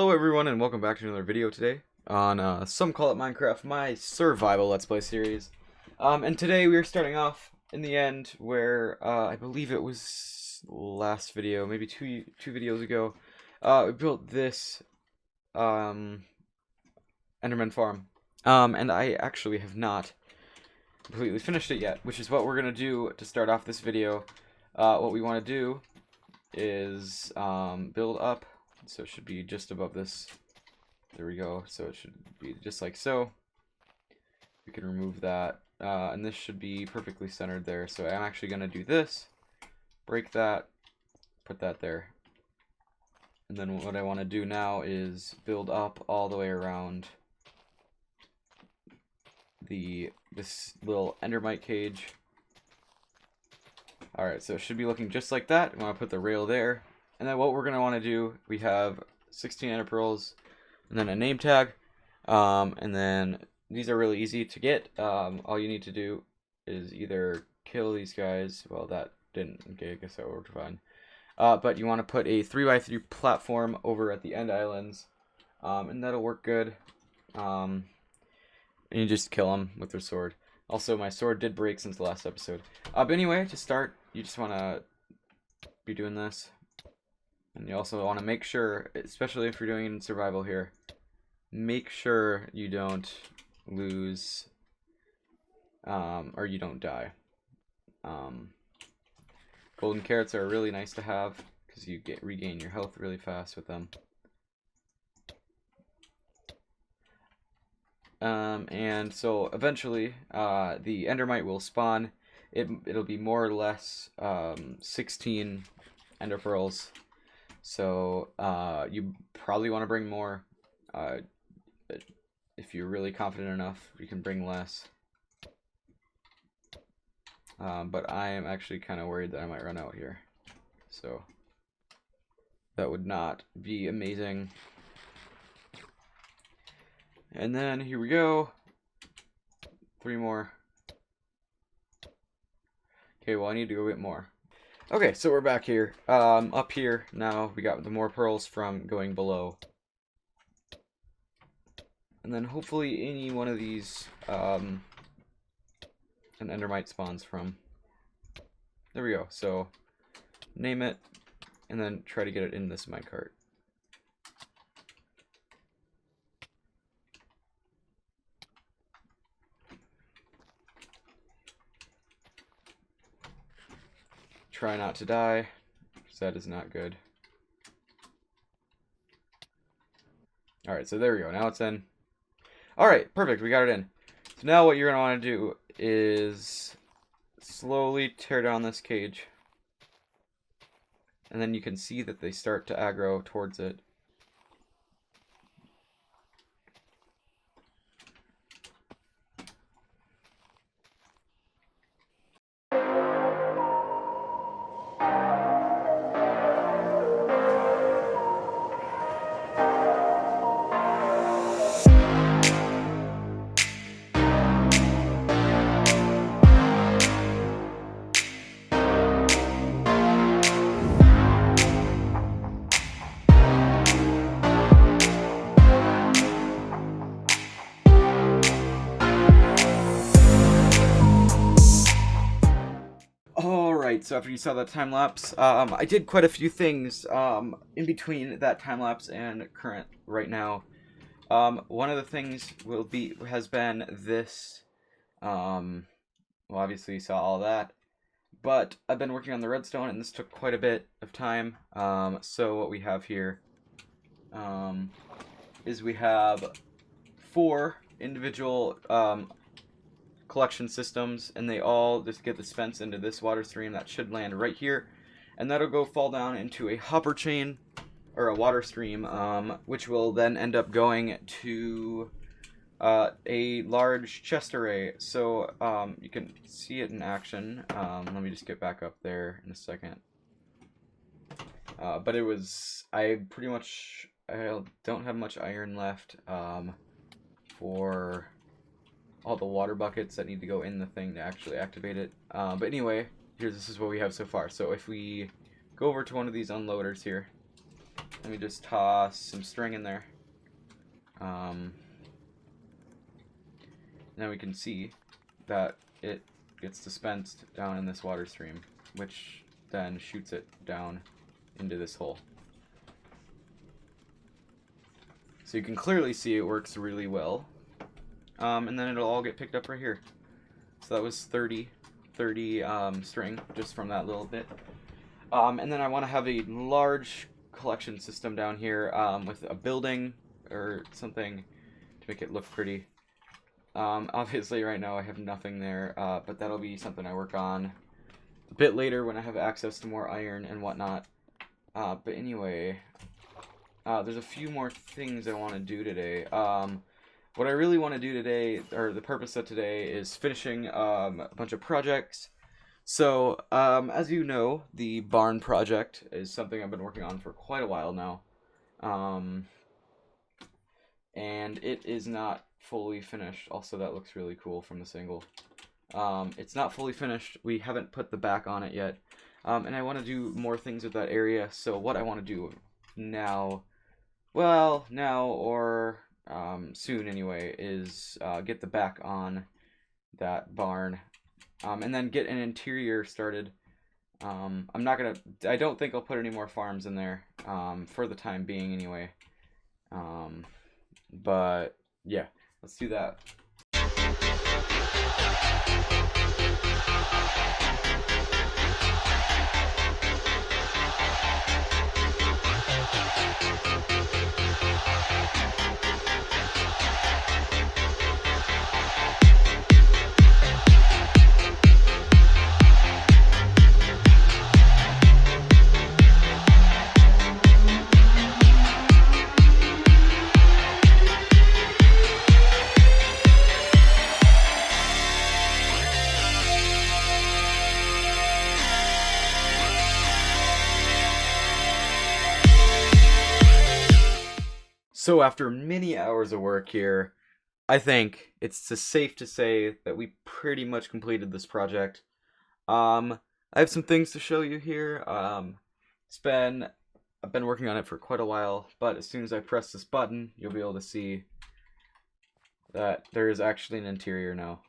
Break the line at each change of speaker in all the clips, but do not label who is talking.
Hello everyone and welcome back to another video today on Some Call It Minecraft, my survival Let's Play series. And today we are starting off in the end where I believe it was last video, maybe two videos ago, we built this Enderman farm. And I actually have not completely finished it yet, which is what we're going to do to start off this video. What we want to do is build up. So it should be just above this. There we go. So it should be just like so. We can remove that. And this should be perfectly centered there. So I'm actually going to do this. Break that. Put that there. And then what I want to do now is build up all the way around this little endermite cage. Alright, so it should be looking just like that. I'm going to put the rail there. And then what we're going to want to do, we have 16 ender pearls, and then a name tag, and then these are really easy to get. All you need to do is either kill these guys. Well, that didn't. Okay, I guess that worked fine. But you want to put a 3x3 platform over at the end islands, and that'll work good. And you just kill them with their sword. Also, my sword did break since the last episode. But anyway, to start, you just want to be doing this. And you also want to make sure, especially if you're doing it in survival here, make sure you don't lose, or you don't die. Golden carrots are really nice to have, because you regain your health really fast with them. And so eventually, the endermite will spawn. It'll be more or less 16 ender pearls. So you probably want to bring more. If you're really confident enough, you can bring less. But I am actually kind of worried that I might run out here. So that would not be amazing. And then here we go. 3 more. Okay, well I need to go get more. Okay, so we're back here. Up here now we got the more pearls from going below. And then hopefully any one of these an endermite spawns from. There we go. So name it and then try to get it in this minecart. Try not to die, because that is not good. Alright, so there we go. Now it's in. Alright, perfect. We got it in. So now what you're going to want to do is slowly tear down this cage. And then you can see that they start to aggro towards it. Alright, so after you saw that time lapse, I did quite a few things in between that time lapse and current right now. One of the things has been this. Well, obviously you saw all that, but I've been working on the redstone, and this took quite a bit of time. So what we have here is we have 4 individual collection systems, and they all just get dispensed into this water stream that should land right here, and that'll go fall down into a hopper chain or a water stream, which will then end up going to a large chest array. So you can see it in action. Let me just get back up there in a second. But I don't have much iron left for all the water buckets that need to go in the thing to actually activate it. But anyway, this is what we have so far. So if we go over to one of these unloaders here, let me just toss some string in there. Now we can see that it gets dispensed down in this water stream, which then shoots it down into this hole. So you can clearly see it works really well. And then it'll all get picked up right here. So that was 30 string just from that little bit. And then I want to have a large collection system down here with a building or something to make it look pretty. Obviously right now I have nothing there, but that'll be something I work on a bit later when I have access to more iron and whatnot. But anyway, there's a few more things I want to do today. What I really want to do today, or the purpose of today, is finishing a bunch of projects. So, as you know, the barn project is something I've been working on for quite a while now. And it is not fully finished. Also, that looks really cool from this angle. It's not fully finished. We haven't put the back on it yet. And I want to do more things with that area. So what I want to do now, well, now or soon anyway, is get the back on that barn. And then get an interior started. I don't think I'll put any more farms in there, for the time being anyway. But yeah, let's do that. So after many hours of work here, I think it's safe to say that we pretty much completed this project. I have some things to show you here. I've been working on it for quite a while, but as soon as I press this button, you'll be able to see that there is actually an interior now.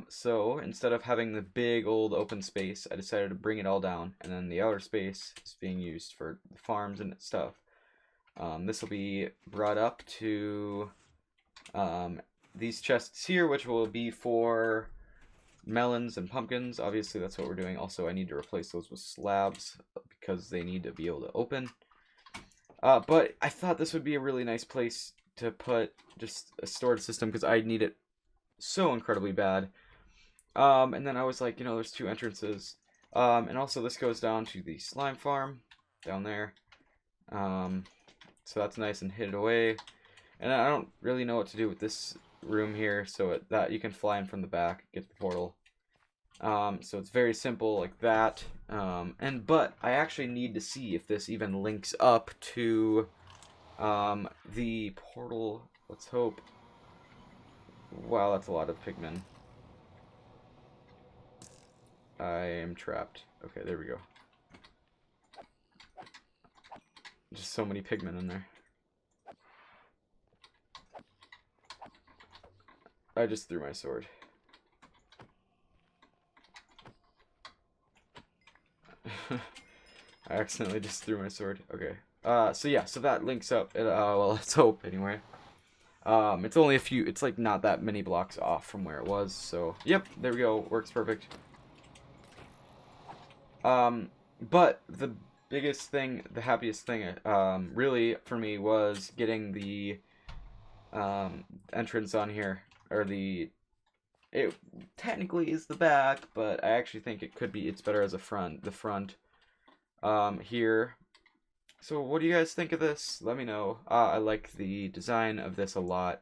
So instead of having the big old open space, I decided to bring it all down, and then the outer space is being used for the farms and stuff. This will be brought up to these chests here, which will be for melons and pumpkins. Obviously, that's what we're doing. Also, I need to replace those with slabs because they need to be able to open. But I thought this would be a really nice place to put just a storage system because I need it so incredibly bad. And then I was like, there's two entrances. And also this goes down to the slime farm down there. So that's nice and hid away. And I don't really know what to do with this room here, so that you can fly in from the back, get the portal. So it's very simple like that. But I actually need to see if this even links up to the portal. Let's hope. Wow, that's a lot of pigmen. I am trapped. Okay, there we go. Just so many pigmen in there. I just threw my sword. I accidentally just threw my sword. Okay. So yeah, so that links up. Well, let's hope anyway. It's only it's like not that many blocks off from where it was. So, yep, there we go. Works perfect. But the biggest thing, the happiest thing, really for me was getting the entrance on here, or it technically is the back, but I actually think it's better as a front. The front here. So what do you guys think of this? Let me know. I like the design of this a lot.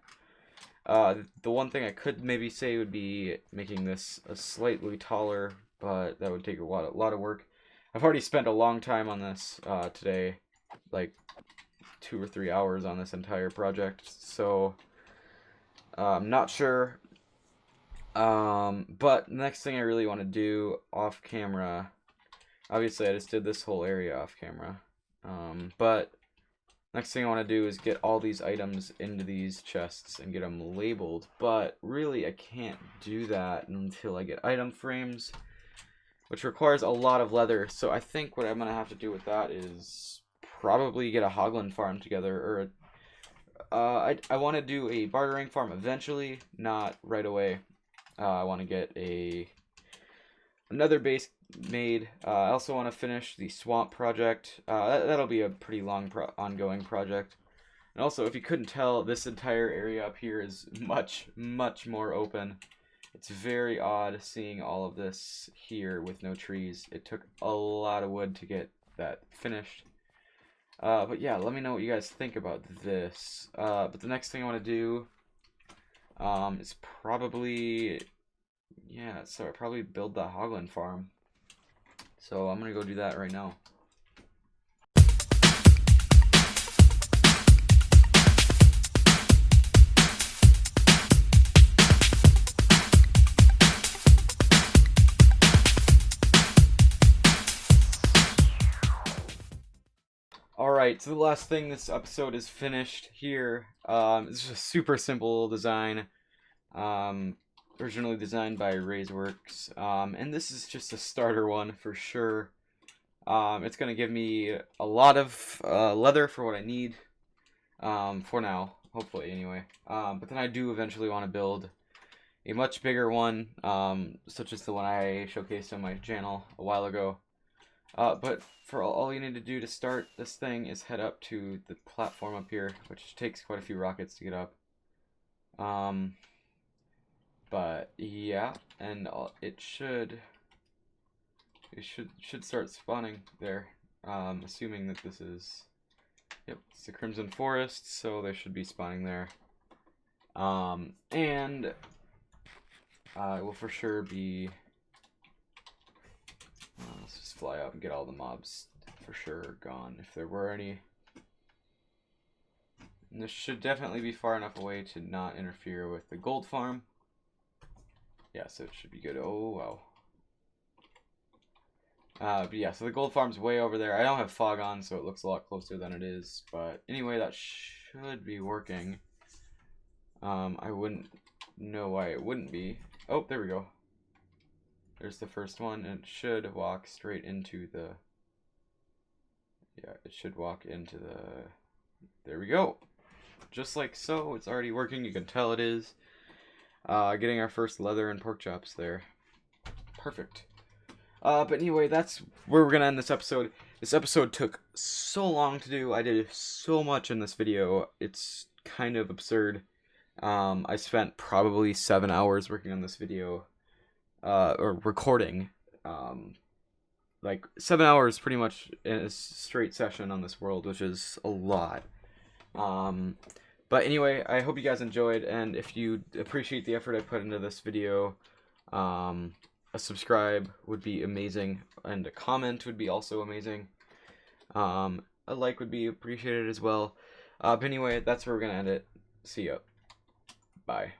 The one thing I could maybe say would be making this a slightly taller, but that would take a lot of work. I've already spent a long time on this today, like 2 or 3 hours on this entire project, so I'm not sure. But next thing I really want to do off camera, obviously I just did this whole area off camera. But next thing I want to do is get all these items into these chests and get them labeled. But really, I can't do that until I get item frames, which requires a lot of leather. So I think what I'm going to have to do with that is probably get a hoglin farm together. Or I want to do a bartering farm eventually, not right away. I want to get another base made. I also want to finish the swamp project. That'll be a pretty long ongoing project. And also, if you couldn't tell, this entire area up here is much, much more open. It's very odd seeing all of this here with no trees. It took a lot of wood to get that finished. But yeah, let me know what you guys think about this. But the next thing I want to do is probably... yeah, so I probably build the hoglin farm. So I'm gonna go do that right now. Alright, so the last thing this episode is finished here. It's just a super simple design. Originally designed by Raiseworks, and this is just a starter one for sure. It's going to give me a lot of leather for what I need, for now, hopefully anyway. But then I do eventually want to build a much bigger one, such as the one I showcased on my channel a while ago. But for all you need to do to start this thing is head up to the platform up here, which takes quite a few rockets to get up. But yeah, and it should start spawning there. Assuming that this is, yep, it's the Crimson Forest, so they should be spawning there. And it will for sure be. Let's just fly up and get all the mobs for sure gone if there were any. And this should definitely be far enough away to not interfere with the gold farm. Yeah, so it should be good. Oh, wow. But yeah, so the gold farm's way over there. I don't have fog on, so it looks a lot closer than it is. But anyway, that should be working. I wouldn't know why it wouldn't be. Oh, there we go. There's the first one, and it should walk straight into the... yeah, it should walk into the... there we go. Just like so, it's already working. You can tell it is. Getting our first leather and pork chops there. Perfect. But anyway, that's where we're gonna end this episode. This episode took so long to do. I did so much in this video. It's kind of absurd. I spent probably 7 hours working on this video. Or recording. Like 7 hours pretty much in a straight session on this world, which is a lot. But anyway, I hope you guys enjoyed, and if you appreciate the effort I put into this video, a subscribe would be amazing, and a comment would be also amazing. A like would be appreciated as well. But anyway, that's where we're going to end it. See ya. Bye.